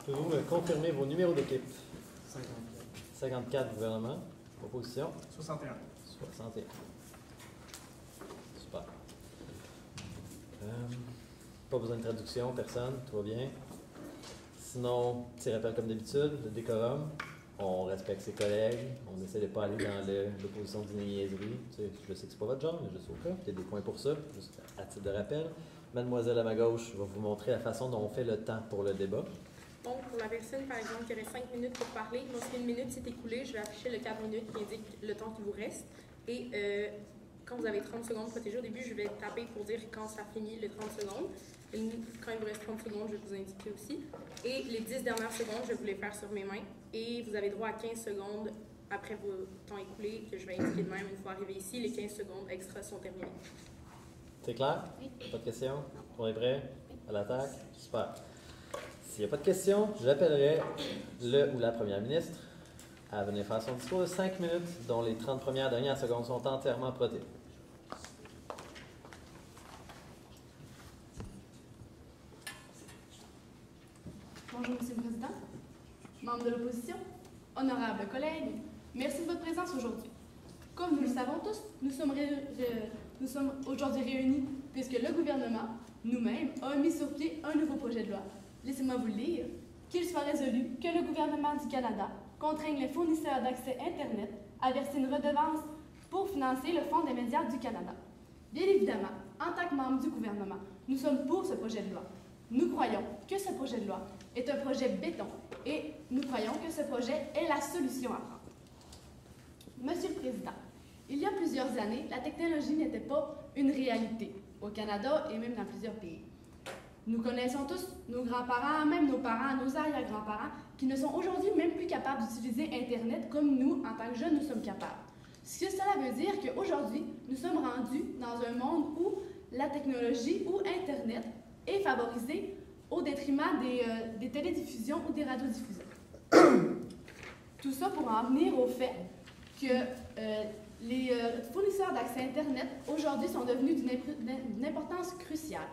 Pouvez-vous me confirmer vos numéros d'équipe? 54 gouvernement. Opposition? 61. 61. Super. Pas besoin de traduction, personne, tout va bien. Sinon, petit rappel comme d'habitude, le décorum. On respecte ses collègues, on essaie de ne pas aller dans l'opposition d'une niaiserie. Tu sais, je sais que c'est pas votre genre, mais juste au cas, peut-être des points pour ça, juste à titre de rappel. Mademoiselle à ma gauche va vous montrer la façon dont on fait le temps pour le débat. Donc, pour la personne, par exemple, qui aurait 5 minutes pour parler, lorsque 1 minute s'est écoulée, je vais afficher le 4 minutes qui indique le temps qui vous reste. Et quand vous avez 30 secondes protégées au début, je vais taper pour dire quand ça finit les 30 secondes. Et quand il vous reste 30 secondes, je vais vous indiquer aussi. Et les 10 dernières secondes, je vais vous les faire sur mes mains. Et vous avez droit à 15 secondes après vos temps écoulés, que je vais indiquer de même une fois arrivé ici. Les 15 secondes extra sont terminées. C'est clair? Oui. Pas de questions? On est prêt? À l'attaque? Super. S'il n'y a pas de questions, j'appellerai le ou la première ministre à venir faire son discours de 5 minutes, dont les 30 premières dernières secondes sont entièrement protégées. Bonjour, Monsieur le Président, membres de l'opposition, honorables collègues, merci de votre présence aujourd'hui. Comme nous le savons tous, nous sommes aujourd'hui réunis puisque le gouvernement, nous-mêmes, a mis sur pied un nouveau projet de loi. Laissez-moi vous le lire. Qu'il soit résolu que le gouvernement du Canada contraigne les fournisseurs d'accès Internet à verser une redevance pour financer le Fonds des médias du Canada. Bien évidemment, en tant que membre du gouvernement, nous sommes pour ce projet de loi. Nous croyons que ce projet de loi est un projet béton et nous croyons que ce projet est la solution à prendre. Monsieur le Président, il y a plusieurs années, la technologie n'était pas une réalité au Canada et même dans plusieurs pays. Nous connaissons tous nos grands-parents, même nos parents, nos arrière-grands-parents, qui ne sont aujourd'hui même plus capables d'utiliser Internet comme nous, en tant que jeunes, nous sommes capables. Ce que cela veut dire qu'aujourd'hui, nous sommes rendus dans un monde où la technologie ou Internet est favorisée au détriment des télédiffusions ou des radiodiffusions. Tout ça pour en venir au fait que les fournisseurs d'accès Internet aujourd'hui sont devenus d'une importance cruciale.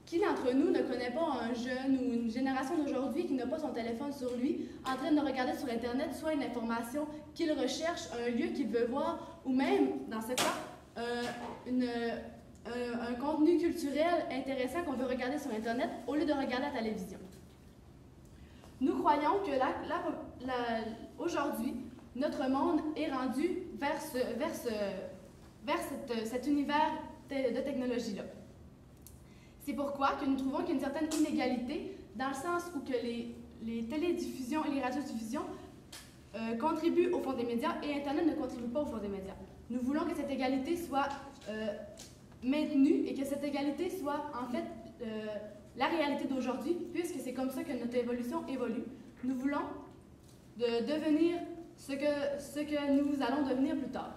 Qui d'entre nous ne connaît pas un jeune ou une génération d'aujourd'hui qui n'a pas son téléphone sur lui, en train de regarder sur Internet soit une information qu'il recherche, un lieu qu'il veut voir, ou même, dans ce cas, un contenu culturel intéressant qu'on veut regarder sur Internet au lieu de regarder la télévision. Nous croyons que aujourd'hui, notre monde est rendu vers cet univers de technologie-là. C'est pourquoi que nous trouvons qu'il y a une certaine inégalité dans le sens où que les télédiffusions et les radiodiffusions contribuent au Fonds des médias et Internet ne contribue pas au Fonds des médias. Nous voulons que cette égalité soit maintenue et que cette égalité soit en fait la réalité d'aujourd'hui puisque c'est comme ça que notre évolution évolue. Nous voulons devenir ce que nous allons devenir plus tard.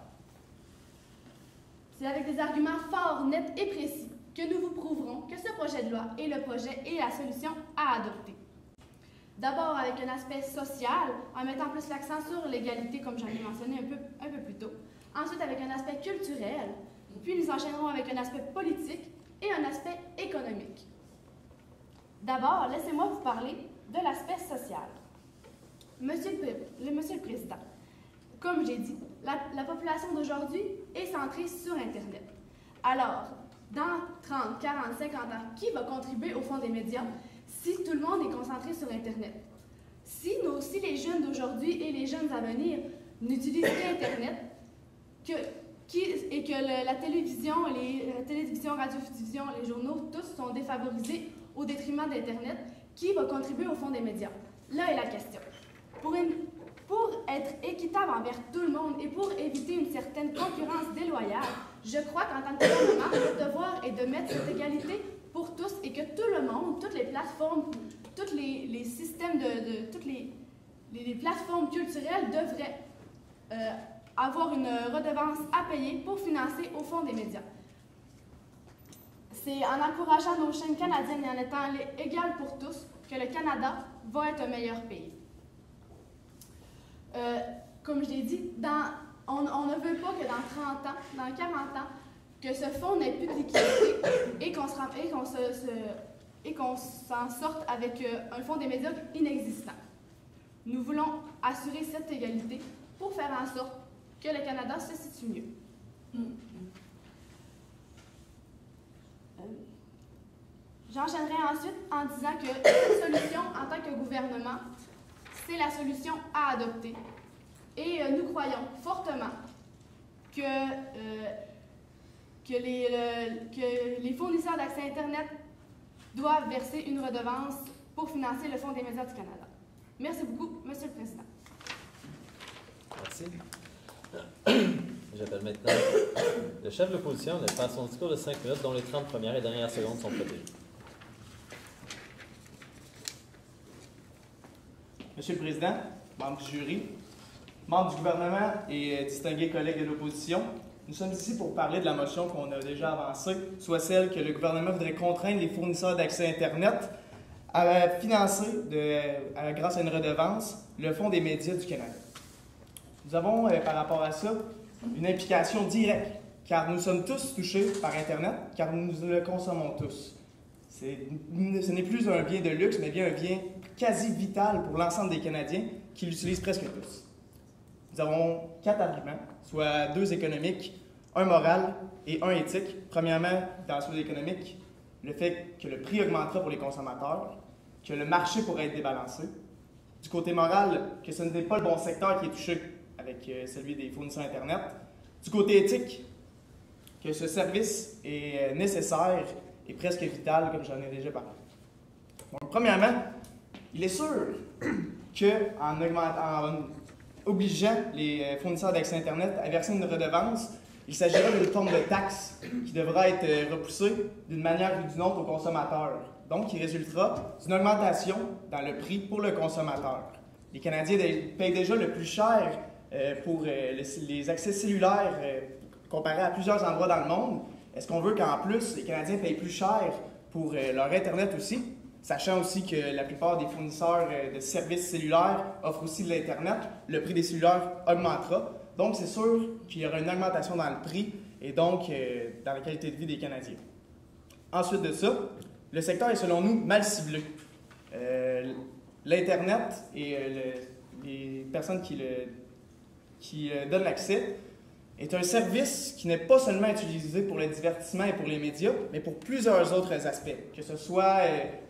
C'est avec des arguments forts, nets et précis que nous vous prouverons que ce projet de loi est le projet et la solution à adopter. D'abord avec un aspect social, en mettant plus l'accent sur l'égalité, comme j'en ai mentionné un peu plus tôt. Ensuite avec un aspect culturel, puis nous enchaînerons avec un aspect politique et un aspect économique. D'abord, laissez-moi vous parler de l'aspect social. Monsieur le Président, comme j'ai dit, la population d'aujourd'hui est centrée sur Internet. Alors, dans 30, 40, 50 ans, qui va contribuer au Fonds des médias si tout le monde est concentré sur Internet? Si les jeunes d'aujourd'hui et les jeunes à venir n'utilisent pas Internet et que la télévision, radiodiffusion, les journaux, tous sont défavorisés au détriment d'Internet, qui va contribuer au Fonds des médias? Là est la question. Pour être équitable envers tout le monde et pour éviter une certaine concurrence déloyale, je crois qu'en tant que gouvernement, notre devoir est de mettre cette égalité pour tous et que tout le monde, toutes les plateformes, tous les systèmes, toutes les les plateformes culturelles devraient avoir une redevance à payer pour financer au fond des médias. C'est en encourageant nos chaînes canadiennes et en étant égales pour tous que le Canada va être un meilleur pays. Comme je l'ai dit, on ne veut pas que dans 30 ans, dans 40 ans, que ce fonds n'ait plus d'équité et qu'on s'en sorte avec un fonds des médias inexistant. Nous voulons assurer cette égalité pour faire en sorte que le Canada se situe mieux. J'enchaînerai ensuite en disant que cette solution, en tant que gouvernement, c'est la solution à adopter. Et nous croyons fortement que les fournisseurs d'accès Internet doivent verser une redevance pour financer le Fonds des médias du Canada. Merci beaucoup, Monsieur le Président. Merci. J'appelle maintenant le chef de l'opposition de faire son discours de 5 minutes, dont les 30 premières et dernières secondes sont protégées. Monsieur le Président, membres du jury, membres du gouvernement et distingués collègues de l'opposition, nous sommes ici pour parler de la motion qu'on a déjà avancée, soit celle que le gouvernement voudrait contraindre les fournisseurs d'accès Internet à financer, grâce à une redevance, le Fonds des médias du Canada. Nous avons, par rapport à ça, une implication directe, car nous sommes tous touchés par Internet, car nous le consommons tous. Ce n'est plus un bien de luxe, mais bien un bien quasi vital pour l'ensemble des Canadiens qui l'utilisent presque tous. Nous avons 4 arguments, soit 2 économiques, un moral et un éthique. Premièrement, dans celui économique, le fait que le prix augmentera pour les consommateurs, que le marché pourrait être débalancé. Du côté moral, que ce n'est pas le bon secteur qui est touché avec celui des fournisseurs Internet. Du côté éthique, que ce service est nécessaire et presque vital, comme j'en ai déjà parlé. Donc, premièrement, il est sûr qu'en obligeant les fournisseurs d'accès Internet à verser une redevance, il s'agira d'une forme de taxe qui devra être repoussée d'une manière ou d'une autre aux consommateurs. Donc, il résultera d'une augmentation dans le prix pour le consommateur. Les Canadiens payent déjà le plus cher pour les accès cellulaires comparé à plusieurs endroits dans le monde. Est-ce qu'on veut qu'en plus, les Canadiens payent plus cher pour leur Internet aussi, sachant aussi que la plupart des fournisseurs de services cellulaires offrent aussi de l'Internet, le prix des cellulaires augmentera. Donc, c'est sûr qu'il y aura une augmentation dans le prix et donc dans la qualité de vie des Canadiens. Ensuite de ça, le secteur est selon nous mal ciblé. L'Internet et les personnes qui donnent l'accès est un service qui n'est pas seulement utilisé pour le divertissement et pour les médias, mais pour plusieurs autres aspects, que ce soit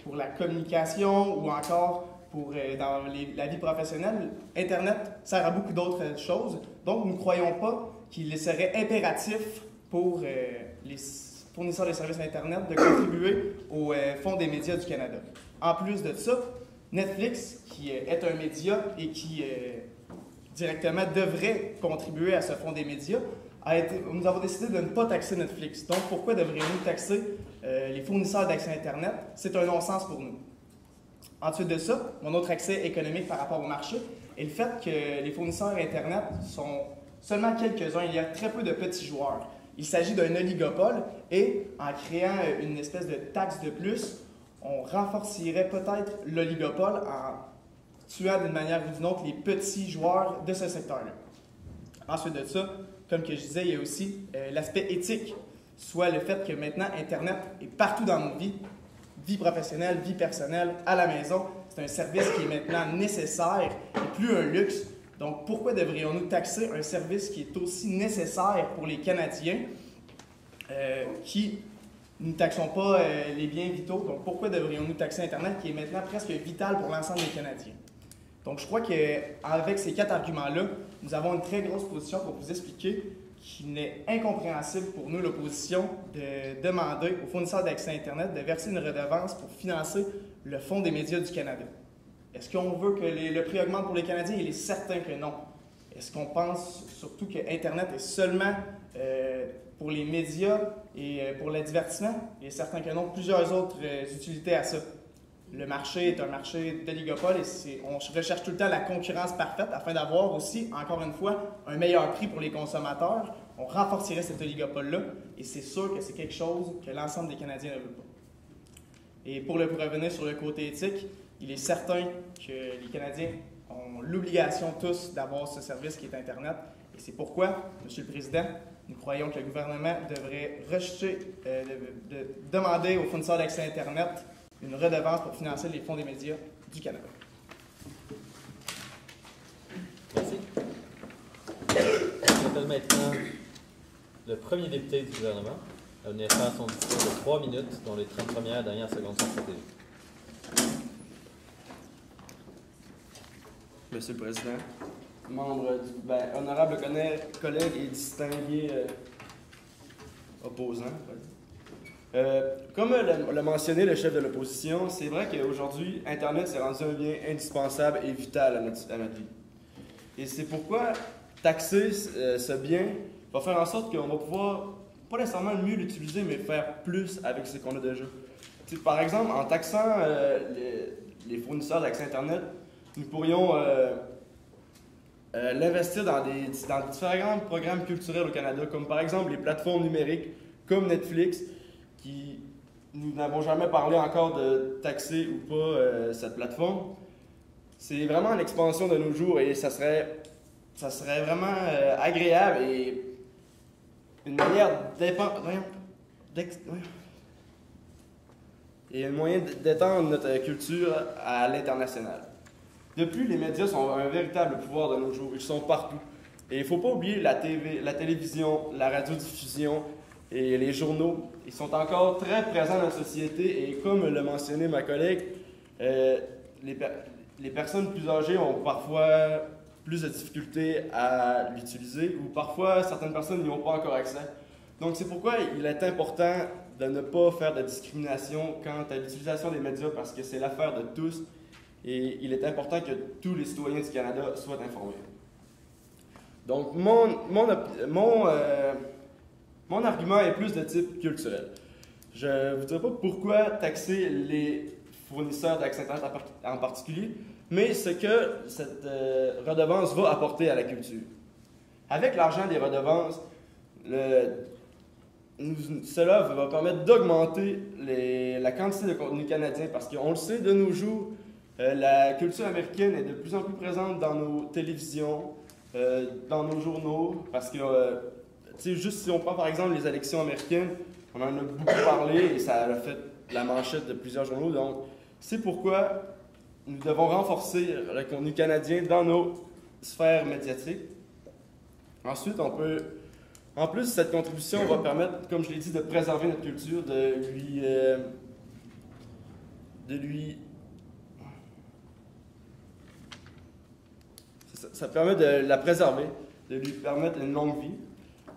pour la communication ou encore pour dans la vie professionnelle. Internet sert à beaucoup d'autres choses, donc nous ne croyons pas qu'il serait impératif pour les fournisseurs de services Internet de contribuer au Fonds des médias du Canada. En plus de ça, Netflix, qui est un média et qui directement devrait contribuer à ce fonds des médias, nous avons décidé de ne pas taxer Netflix. Donc, pourquoi devrions-nous taxer les fournisseurs d'accès Internet? C'est un non-sens pour nous. Ensuite de ça, mon autre accès économique par rapport au marché est le fait que les fournisseurs Internet sont seulement quelques-uns. Il y a très peu de petits joueurs. Il s'agit d'un oligopole et en créant une espèce de taxe de plus, on renforcerait peut-être l'oligopole en tuant d'une manière ou d'une autre les petits joueurs de ce secteur-là. Ensuite de ça, comme que je disais, il y a aussi l'aspect éthique, soit le fait que maintenant Internet est partout dans nos vies, vie professionnelle, vie personnelle, à la maison. C'est un service qui est maintenant nécessaire et plus un luxe. Donc pourquoi devrions-nous taxer un service qui est aussi nécessaire pour les Canadiens qui nous ne taxons pas les biens vitaux? Donc pourquoi devrions-nous taxer Internet qui est maintenant presque vital pour l'ensemble des Canadiens? Donc, je crois qu'avec ces 4 arguments-là, nous avons une très grosse position pour vous expliquer qu'il est incompréhensible pour nous, l'opposition, de demander aux fournisseurs d'accès Internet de verser une redevance pour financer le Fonds des médias du Canada. Est-ce qu'on veut que le prix augmente pour les Canadiens? Il est certain que non. Est-ce qu'on pense surtout que Internet est seulement pour les médias et pour le divertissement? Il est certain que non. Plusieurs autres utilités à ça. Le marché est un marché d'oligopole et on recherche tout le temps la concurrence parfaite afin d'avoir aussi, encore une fois, un meilleur prix pour les consommateurs. On renforcerait cet oligopole-là et c'est sûr que c'est quelque chose que l'ensemble des Canadiens ne veulent pas. Et pour revenir sur le côté éthique, il est certain que les Canadiens ont l'obligation tous d'avoir ce service qui est Internet. Et c'est pourquoi, Monsieur le Président, nous croyons que le gouvernement devrait demander aux fournisseurs d'accès Internet une redevance pour financer les fonds des médias du Canada. Merci. J'appelle maintenant le premier député du gouvernement à venir faire son discours de 3 minutes, dont les 30 premières et dernières secondes sont protégées. Monsieur le Président, membres honorables collègues et distingués opposants. Comme l'a mentionné le chef de l'opposition, c'est vrai qu'aujourd'hui, Internet s'est rendu un bien indispensable et vital à notre vie. Et c'est pourquoi taxer ce bien va faire en sorte qu'on va pouvoir, pas nécessairement mieux l'utiliser, mais faire plus avec ce qu'on a déjà. T'sais, par exemple, en taxant les fournisseurs d'accès Internet, nous pourrions l'investir dans différents programmes culturels au Canada, comme par exemple les plateformes numériques comme Netflix, qui nous n'avons jamais parlé encore de taxer ou pas cette plateforme. C'est vraiment une expansion de nos jours et ça serait vraiment agréable et une manière d'étendre notre culture à l'international. De plus, les médias sont un véritable pouvoir de nos jours. Ils sont partout. Et il ne faut pas oublier la télévision, la radiodiffusion et les journaux. Ils sont encore très présents dans la société et comme l'a mentionné ma collègue, les personnes plus âgées ont parfois plus de difficultés à l'utiliser ou parfois certaines personnes n'y ont pas encore accès. Donc c'est pourquoi il est important de ne pas faire de discrimination quant à l'utilisation des médias parce que c'est l'affaire de tous. Et il est important que tous les citoyens du Canada soient informés. Donc, mon argument est plus de type culturel. Je ne vous dirai pas pourquoi taxer les fournisseurs d'accès Internet en particulier, mais ce que cette redevance va apporter à la culture. Avec l'argent des redevances, cela va permettre d'augmenter la quantité de contenu canadien parce qu'on le sait de nos jours, la culture américaine est de plus en plus présente dans nos télévisions, dans nos journaux, parce que, juste si on prend par exemple les élections américaines, on en a beaucoup parlé et ça a fait la manchette de plusieurs journaux. Donc, c'est pourquoi nous devons renforcer le contenu canadien dans nos sphères médiatiques. Ensuite, en plus, cette contribution va permettre, comme je l'ai dit, de préserver notre culture, ça permet de la préserver, de lui permettre une longue vie.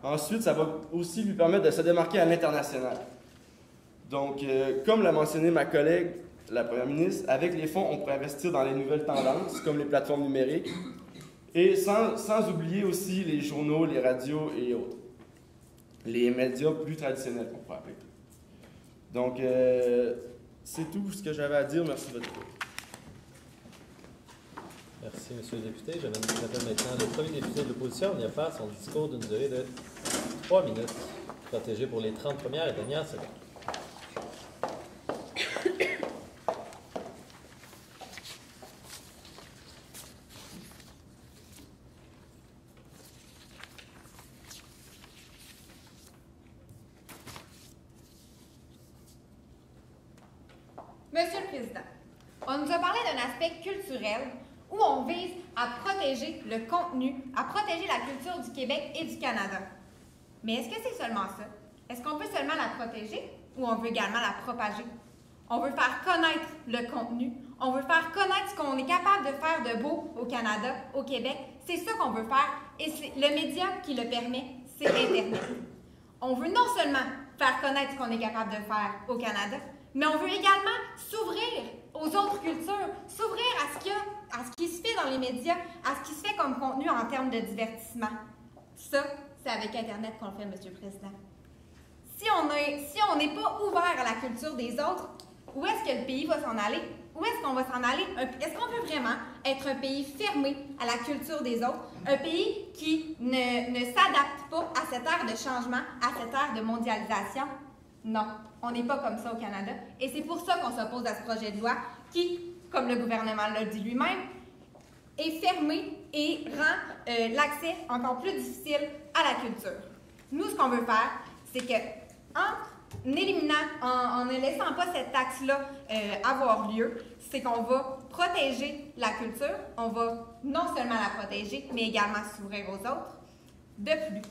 Ensuite, ça va aussi lui permettre de se démarquer à l'international. Donc, comme l'a mentionné ma collègue, la première ministre, avec les fonds, on pourrait investir dans les nouvelles tendances, comme les plateformes numériques, et sans oublier aussi les journaux, les radios et autres. Les médias plus traditionnels, on pourrait appeler. Donc, c'est tout ce que j'avais à dire. Merci de votre écoute. Merci, Monsieur le député. J'appelle maintenant le premier député de l'opposition à venir faire son discours d'une durée de 3 minutes, protégé pour les 30 premières et dernières secondes. Monsieur le Président, on nous a parlé d'un aspect culturel où on vise à protéger le contenu, à protéger la culture du Québec et du Canada. Mais est-ce que c'est seulement ça? Est-ce qu'on veut seulement la protéger ou on veut également la propager? On veut faire connaître le contenu, on veut faire connaître ce qu'on est capable de faire de beau au Canada, au Québec. C'est ça qu'on veut faire et c'est le média qui le permet, c'est Internet. On veut non seulement faire connaître ce qu'on est capable de faire au Canada, mais on veut également s'ouvrir aux autres cultures, s'ouvrir à ce qui se fait dans les médias, à ce qui se fait comme contenu en termes de divertissement. Ça, c'est avec Internet qu'on le fait, Monsieur le Président. Si on n'est pas ouvert à la culture des autres, où est-ce que le pays va s'en aller? où est-ce qu'on va s'en aller? Est-ce qu'on veut vraiment être un pays fermé à la culture des autres? Un pays qui ne s'adapte pas à cette ère de changement, à cette ère de mondialisation? Non, on n'est pas comme ça au Canada. Et c'est pour ça qu'on s'oppose à ce projet de loi qui, comme le gouvernement l'a dit lui-même, est fermé et rend l'accès encore plus difficile à la culture. Nous, ce qu'on veut faire, c'est que en éliminant, en ne laissant pas cette taxe-là avoir lieu, c'est qu'on va protéger la culture, on va non seulement la protéger, mais également s'ouvrir aux autres. De plus,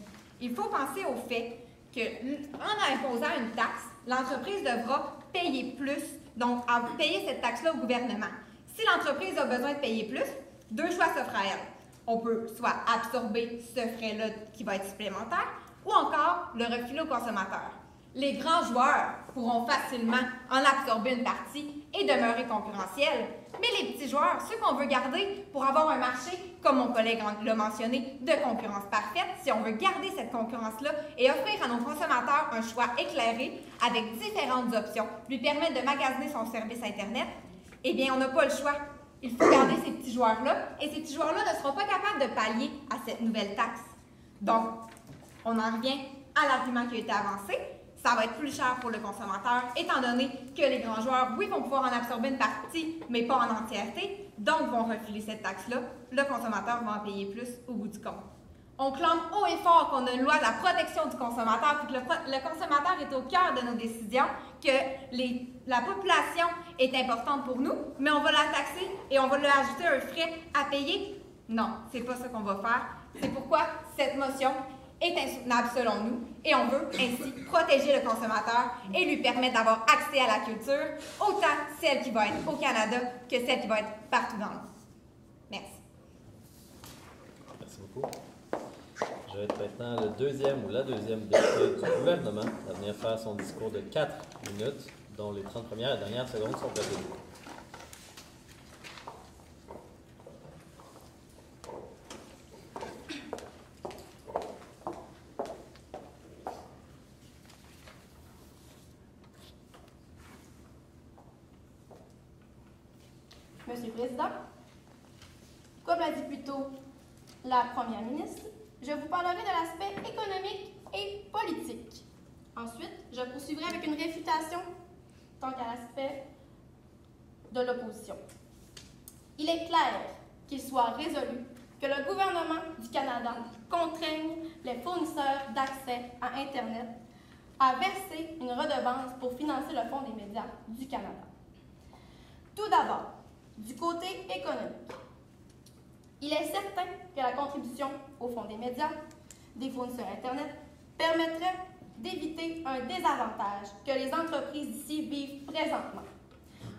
il faut penser au fait qu'en imposant une taxe, l'entreprise devra payer plus, donc payer cette taxe-là au gouvernement. Si l'entreprise a besoin de payer plus, deux choix s'offrent à elle. On peut soit absorber ce frais-là qui va être supplémentaire, ou encore le refiler au consommateur. Les grands joueurs pourront facilement en absorber une partie et demeurer concurrentiels. Mais les petits joueurs, ceux qu'on veut garder pour avoir un marché, comme mon collègue l'a mentionné, de concurrence parfaite, si on veut garder cette concurrence-là et offrir à nos consommateurs un choix éclairé avec différentes options, lui permettre de magasiner son service Internet, eh bien, on n'a pas le choix. Il faut garder ces petits joueurs-là et ces petits joueurs-là ne seront pas capables de pallier à cette nouvelle taxe. Donc, on en revient à l'argument qui a été avancé. Ça va être plus cher pour le consommateur, étant donné que les grands joueurs, oui, vont pouvoir en absorber une partie, mais pas en entièreté, donc vont refiler cette taxe-là. Le consommateur va en payer plus au bout du compte. On clame haut et fort qu'on a une loi de la protection du consommateur, puis que le consommateur est au cœur de nos décisions, que la population est importante pour nous, mais on va la taxer et on va lui ajouter un frais à payer. Non, c'est pas ça qu'on va faire. C'est pourquoi cette motion est insoutenable selon nous et on veut ainsi protéger le consommateur et lui permettre d'avoir accès à la culture, autant celle qui va être au Canada que celle qui va être partout dans le monde. Merci. Merci beaucoup. Je vais être maintenant le deuxième ou la deuxième députée du gouvernement à venir faire son discours de 4 minutes, dont les 30 premières et dernières secondes sont prévues. Monsieur le Président, comme l'a dit plus tôt la Première ministre, je vous parlerai de l'aspect économique et politique. Ensuite, je poursuivrai avec une réfutation tant qu'à l'aspect de l'opposition. Il est clair qu'il soit résolu que le gouvernement du Canada contraigne les fournisseurs d'accès à Internet à verser une redevance pour financer le Fonds des médias du Canada. Tout d'abord, du côté économique, il est certain que la contribution au Fonds des médias des fournisseurs Internet permettrait d'éviter un désavantage que les entreprises d'ici vivent présentement,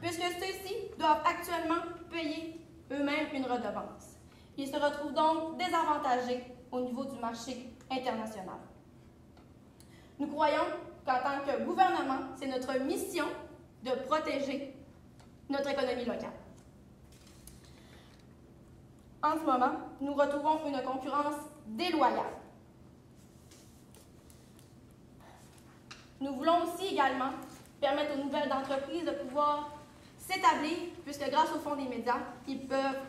puisque ceux-ci doivent actuellement payer eux-mêmes une redevance. Ils se retrouvent donc désavantagés au niveau du marché international. Nous croyons qu'en tant que gouvernement, c'est notre mission de protéger notre économie locale. En ce moment, nous retrouvons une concurrence déloyale. Nous voulons aussi également permettre aux nouvelles entreprises de pouvoir s'établir, puisque grâce au Fonds des médias, ils peuvent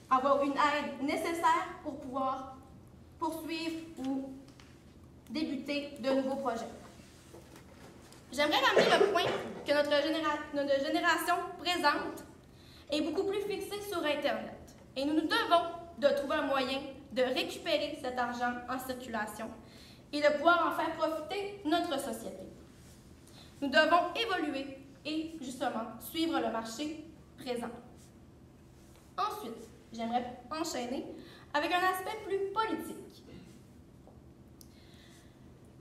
avoir une aide nécessaire pour pouvoir poursuivre ou débuter de nouveaux projets. J'aimerais ramener le point que notre génération présente est beaucoup plus fixée sur Internet. Et nous nous devons de trouver un moyen de récupérer cet argent en circulation et de pouvoir en faire profiter notre société. Nous devons évoluer et, justement, suivre le marché présent. Ensuite, j'aimerais enchaîner avec un aspect plus politique.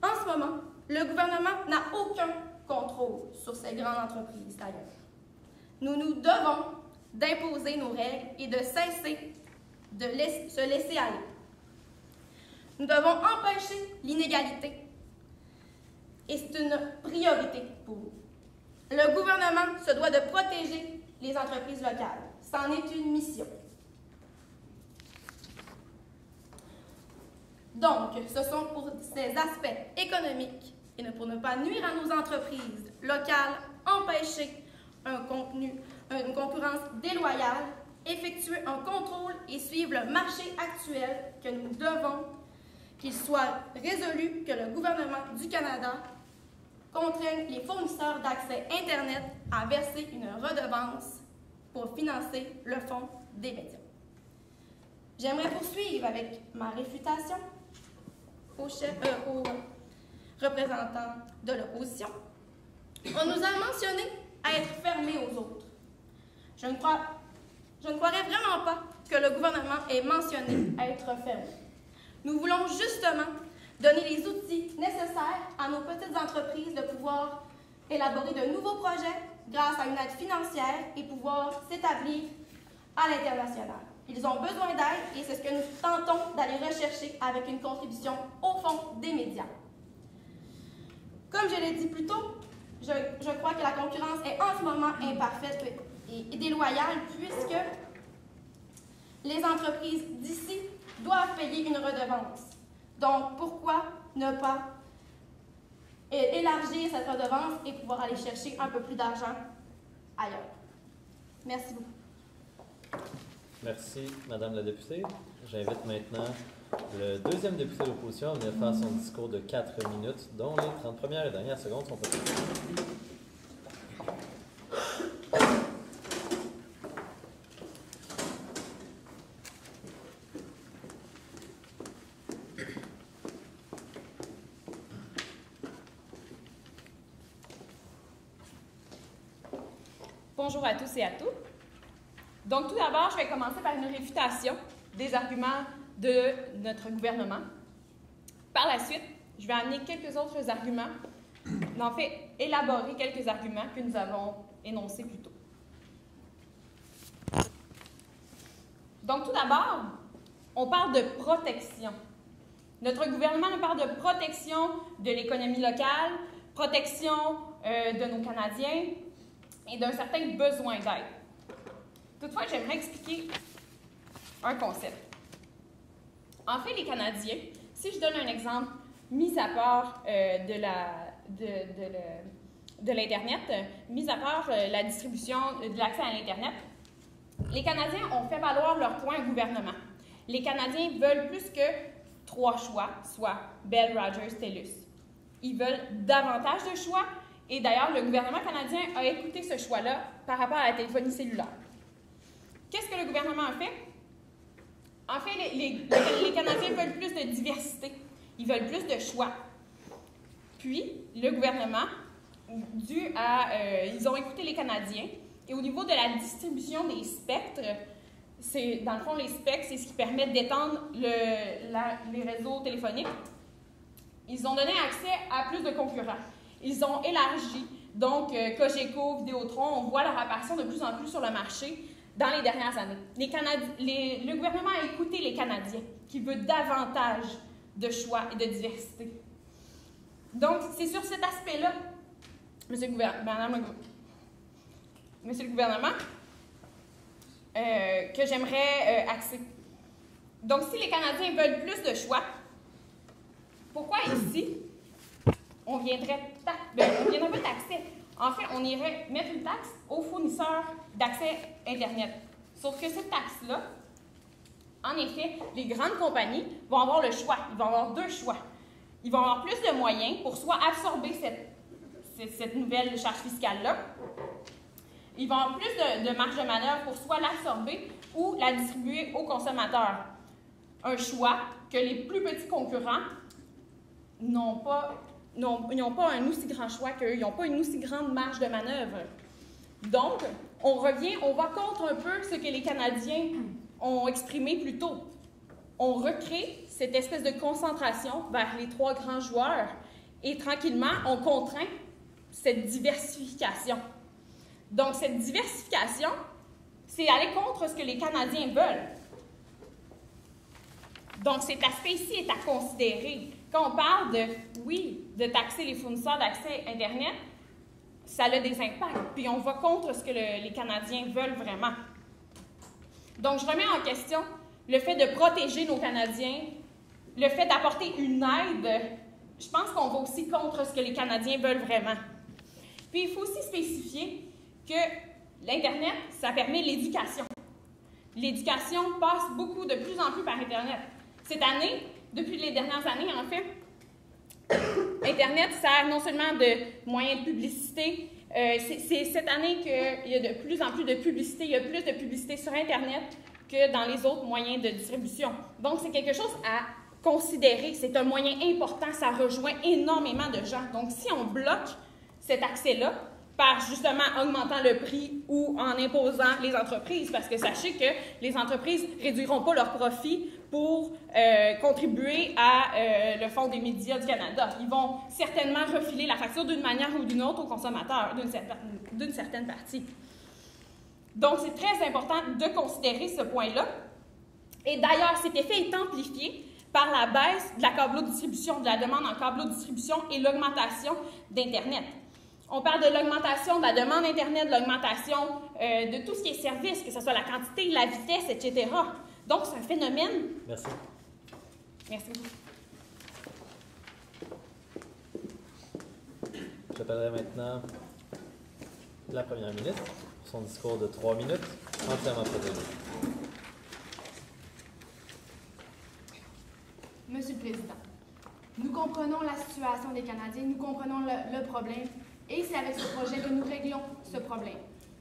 En ce moment, le gouvernement n'a aucun contrôle sur ces grandes entreprises, d'ailleurs. Nous nous devons d'imposer nos règles et de cesser de se laisser aller. Nous devons empêcher l'inégalité et c'est une priorité pour nous. Le gouvernement se doit de protéger les entreprises locales. C'en est une mission. Donc, ce sont pour ces aspects économiques et pour ne pas nuire à nos entreprises locales, empêcher un contenu une concurrence déloyale, effectuer un contrôle et suivre le marché actuel que nous devons, qu'il soit résolu que le gouvernement du Canada contraigne les fournisseurs d'accès Internet à verser une redevance pour financer le fonds des médias. J'aimerais poursuivre avec ma réfutation aux représentants de l'opposition. On nous a mentionné à être fermés aux autres. Je ne croirais vraiment pas que le gouvernement ait mentionné à être fermé. Nous voulons justement donner les outils nécessaires à nos petites entreprises de pouvoir élaborer de nouveaux projets grâce à une aide financière et pouvoir s'établir à l'international. Ils ont besoin d'aide et c'est ce que nous tentons d'aller rechercher avec une contribution au fond des médias. Comme je l'ai dit plus tôt, je crois que la concurrence est en ce moment imparfaite et déloyale puisque les entreprises d'ici doivent payer une redevance. Donc, pourquoi ne pas élargir cette redevance et pouvoir aller chercher un peu plus d'argent ailleurs? Merci beaucoup. Merci, Madame la députée. J'invite maintenant le deuxième député de l'opposition à venir faire son discours de 4 minutes, dont les 30 premières et dernières secondes sont possibles. Bonjour à tous et à toutes. Donc, tout d'abord, je vais commencer par une réfutation des arguments de notre gouvernement. Par la suite, je vais amener quelques autres arguments, en fait, élaborer quelques arguments que nous avons énoncés plus tôt. Donc, tout d'abord, on parle de protection. Notre gouvernement nous parle de protection de l'économie locale, protection de nos Canadiens et d'un certain besoin d'aide. Toutefois, j'aimerais expliquer un concept. En fait, les Canadiens, si je donne un exemple, mis à part de l'Internet, mis à part la distribution de l'accès à l'Internet, les Canadiens ont fait valoir leur point au gouvernement. Les Canadiens veulent plus que 3 choix, soit Bell, Rogers, TELUS. Ils veulent davantage de choix et d'ailleurs, le gouvernement canadien a écouté ce choix-là par rapport à la téléphonie cellulaire. Qu'est-ce que le gouvernement a fait? En fait, les Canadiens veulent plus de diversité. Ils veulent plus de choix. Puis, le gouvernement, ils ont écouté les Canadiens et au niveau de la distribution des spectres, dans le fond, les spectres, c'est ce qui permet d'étendre les réseaux téléphoniques. Ils ont donné accès à plus de concurrents. Ils ont élargi, donc Cogeco, Vidéotron, on voit leur apparition de plus en plus sur le marché dans les dernières années. Le gouvernement a écouté les Canadiens qui veulent davantage de choix et de diversité. Donc, c'est sur cet aspect-là, Monsieur le gouvernement, que j'aimerais axer. Donc, si les Canadiens veulent plus de choix, pourquoi ici, on viendrait pas taxer? En fait, on irait mettre une taxe aux fournisseurs d'accès Internet. Sauf que cette taxe-là, en effet, les grandes compagnies vont avoir le choix. Ils vont avoir 2 choix. Ils vont avoir plus de moyens pour soit absorber cette nouvelle charge fiscale-là. Ils vont avoir plus de marge de manœuvre pour soit l'absorber ou la distribuer aux consommateurs. Un choix que les plus petits concurrents n'ont pas un aussi grand choix qu'eux, ils n'ont pas une aussi grande marge de manœuvre. Donc, on va contre un peu ce que les Canadiens ont exprimé plus tôt. On recrée cette espèce de concentration vers les 3 grands joueurs et tranquillement, on contraint cette diversification. Donc, cette diversification, c'est aller contre ce que les Canadiens veulent. Donc, cet aspect ici est à considérer. Quand on parle de taxer les fournisseurs d'accès Internet, ça a des impacts. Puis on va contre ce que les Canadiens veulent vraiment. Donc, je remets en question le fait de protéger nos Canadiens, le fait d'apporter une aide. Je pense qu'on va aussi contre ce que les Canadiens veulent vraiment. Puis, il faut aussi spécifier que l'Internet, ça permet l'éducation. L'éducation passe de plus en plus par Internet. Cette année, depuis les dernières années, en fait, Internet sert non seulement de moyen de publicité, c'est cette année qu'il y a de plus en plus de publicité, il y a plus de publicité sur Internet que dans les autres moyens de distribution. Donc, c'est quelque chose à considérer. C'est un moyen important, ça rejoint énormément de gens. Donc, si on bloque cet accès-là, par justement augmentant le prix ou en imposant les entreprises, parce que sachez que les entreprises ne réduiront pas leurs profits pour contribuer à le Fonds des médias du Canada. Ils vont certainement refiler la facture d'une manière ou d'une autre aux consommateurs, d'une certaine partie. Donc, c'est très important de considérer ce point-là. Et d'ailleurs, cet effet est amplifié par la baisse de la câblo-distribution, de la demande en câblo-distribution et l'augmentation d'Internet. On parle de l'augmentation de la demande Internet, de l'augmentation de tout ce qui est service, que ce soit la quantité, la vitesse, etc. Donc, c'est un phénomène... Merci. Merci beaucoup. J'appellerai maintenant la première ministre pour son discours de 3 minutes, entièrement protégé. Monsieur le Président, nous comprenons la situation des Canadiens, nous comprenons le problème, et c'est avec ce projet que nous réglons ce problème.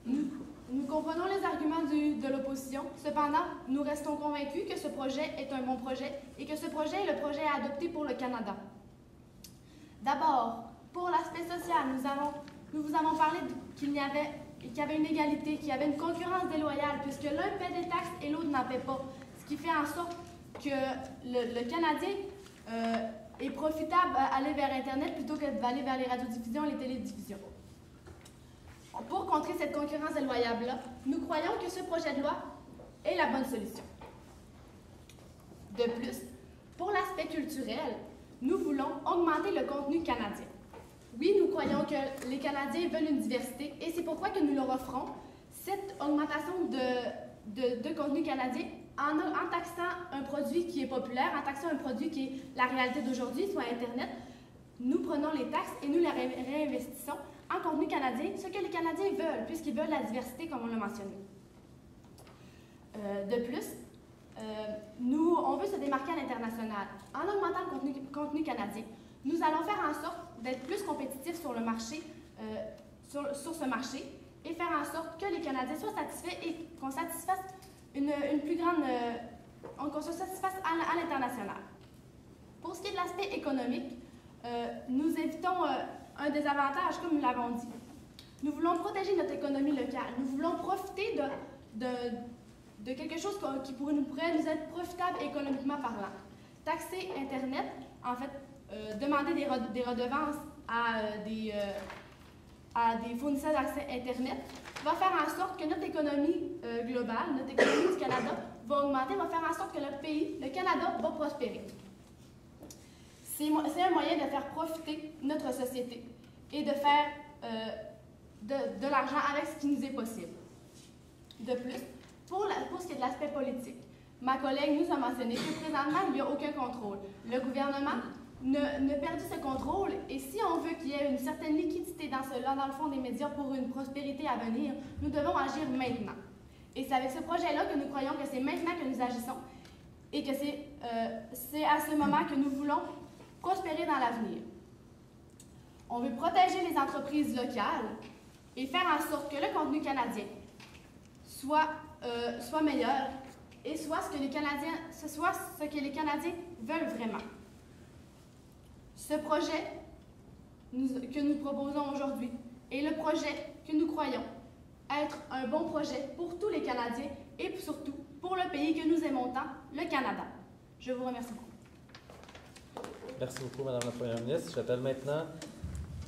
Nous comprenons les arguments de l'opposition, cependant, nous restons convaincus que ce projet est un bon projet et que ce projet est le projet à adopter pour le Canada. D'abord, pour l'aspect social, nous vous avons parlé qu'il y avait une égalité, qu'il y avait une concurrence déloyale, puisque l'un paie des taxes et l'autre n'en paie pas, ce qui fait en sorte que le Canadien est profitable d'aller vers Internet plutôt que d'aller vers les radiodiffusions et les télédiffusions. Pour contrer cette concurrence déloyale-là, nous croyons que ce projet de loi est la bonne solution. De plus, pour l'aspect culturel, nous voulons augmenter le contenu canadien. Oui, nous croyons que les Canadiens veulent une diversité et c'est pourquoi que nous leur offrons cette augmentation de contenu canadien en taxant un produit qui est populaire, en taxant un produit qui est la réalité d'aujourd'hui, soit Internet. Nous prenons les taxes et nous les réinvestissons en contenu canadien, ce que les Canadiens veulent, puisqu'ils veulent la diversité, comme on l'a mentionné. De plus, on veut se démarquer à l'international. En augmentant le contenu canadien, nous allons faire en sorte d'être plus compétitifs sur le marché, sur ce marché, et faire en sorte que les Canadiens soient satisfaits et qu'on satisfasse une plus grande... qu'on se satisfasse à l'international. Pour ce qui est de l'aspect économique, nous évitons un désavantage, comme nous l'avons dit. Nous voulons protéger notre économie locale. Nous voulons profiter de quelque chose qui pourrait nous être profitable économiquement parlant. Taxer Internet, en fait, demander des redevances à des fournisseurs d'accès Internet, va faire en sorte que notre économie globale, notre économie du Canada, va augmenter, va faire en sorte que notre pays, le Canada, va prospérer. C'est un moyen de faire profiter notre société et de faire de l'argent avec ce qui nous est possible. De plus, pour ce qui est de l'aspect politique, ma collègue nous a mentionné que présentement, il n'y a aucun contrôle. Le gouvernement ne perdit ce contrôle et si on veut qu'il y ait une certaine liquidité dans le fond des médias pour une prospérité à venir, nous devons agir maintenant. Et c'est avec ce projet-là que nous croyons que c'est maintenant que nous agissons et que c'est à ce moment que nous voulons prospérer dans l'avenir. On veut protéger les entreprises locales et faire en sorte que le contenu canadien soit meilleur et soit ce que les Canadiens veulent vraiment. Ce projet que nous proposons aujourd'hui est le projet que nous croyons être un bon projet pour tous les Canadiens et surtout pour le pays que nous aimons tant, le Canada. Je vous remercie beaucoup. Merci beaucoup, Madame la Première ministre. J'appelle maintenant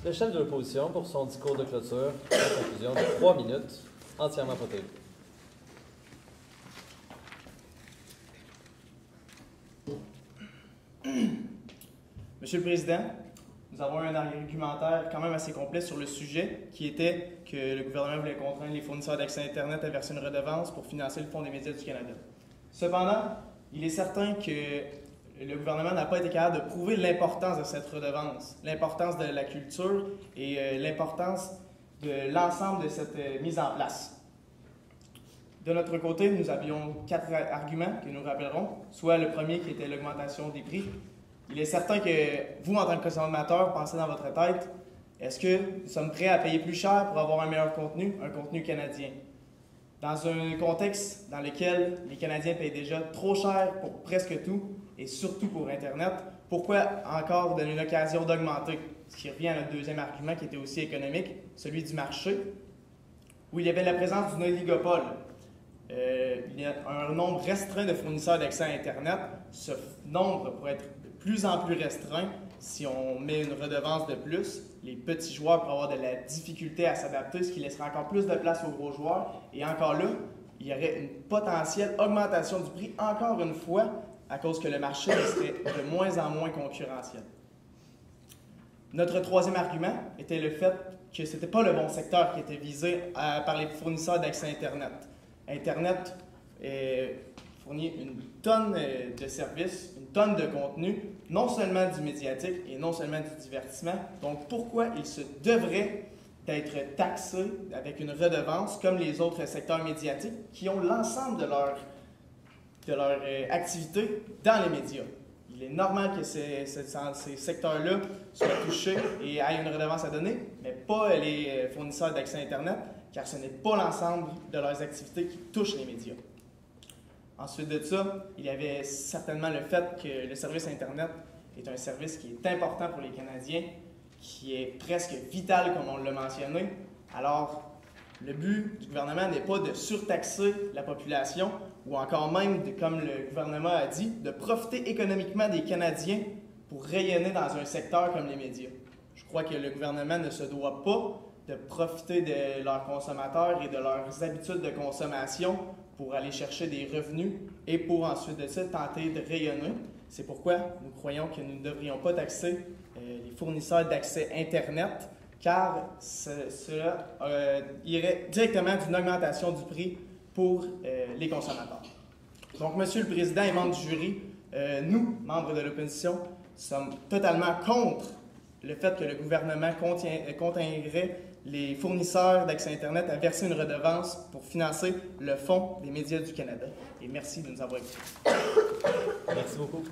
le chef de l'opposition pour son discours de clôture en conclusion de 3 minutes, entièrement protégé. Monsieur le Président, nous avons un argumentaire quand même assez complet sur le sujet, qui était que le gouvernement voulait contraindre les fournisseurs d'accès Internet à verser une redevance pour financer le Fonds des médias du Canada. Cependant, il est certain que le gouvernement n'a pas été capable de prouver l'importance de cette redevance, l'importance de la culture et l'importance de l'ensemble de cette mise en place. De notre côté, nous avions 4 arguments que nous rappellerons, soit le premier qui était l'augmentation des prix. Il est certain que vous, en tant que consommateur, pensez dans votre tête, est-ce que nous sommes prêts à payer plus cher pour avoir un meilleur contenu, un contenu canadien? Dans un contexte dans lequel les Canadiens payent déjà trop cher pour presque tout, et surtout pour Internet, pourquoi encore donner une occasion d'augmenter? Ce qui revient à notre deuxième argument qui était aussi économique, celui du marché, où il y avait la présence d'une oligopole. Il y a un nombre restreint de fournisseurs d'accès à Internet. Ce nombre pourrait être de plus en plus restreint si on met une redevance de plus. Les petits joueurs pourraient avoir de la difficulté à s'adapter, ce qui laisserait encore plus de place aux gros joueurs. Et encore là, il y aurait une potentielle augmentation du prix, encore une fois, à cause que le marché serait de moins en moins concurrentiel. Notre troisième argument était le fait que ce n'était pas le bon secteur qui était visé par les fournisseurs d'accès Internet. Internet fournit une tonne de services, une tonne de contenu, non seulement du médiatique et non seulement du divertissement. Donc, pourquoi il se devrait d'être taxé avec une redevance comme les autres secteurs médiatiques qui ont l'ensemble de leur activité dans les médias? Il est normal que ces secteurs-là soient touchés et aient une redevance à donner, mais pas les fournisseurs d'accès Internet, car ce n'est pas l'ensemble de leurs activités qui touchent les médias. Ensuite de ça, il y avait certainement le fait que le service Internet est un service qui est important pour les Canadiens, qui est presque vital, comme on l'a mentionné. Alors, le but du gouvernement n'est pas de surtaxer la population, ou encore même, comme le gouvernement a dit, de profiter économiquement des Canadiens pour rayonner dans un secteur comme les médias. Je crois que le gouvernement ne se doit pas de profiter de leurs consommateurs et de leurs habitudes de consommation pour aller chercher des revenus et pour ensuite de ça tenter de rayonner. C'est pourquoi nous croyons que nous ne devrions pas taxer les fournisseurs d'accès Internet, car cela irait directement d'une augmentation du prix pour les consommateurs. Donc, Monsieur le Président et membres du jury, nous, membres de l'opposition, sommes totalement contre le fait que le gouvernement contraindrait les fournisseurs d'accès Internet à verser une redevance pour financer le Fonds des médias du Canada. Et merci de nous avoir écoutés. Merci beaucoup.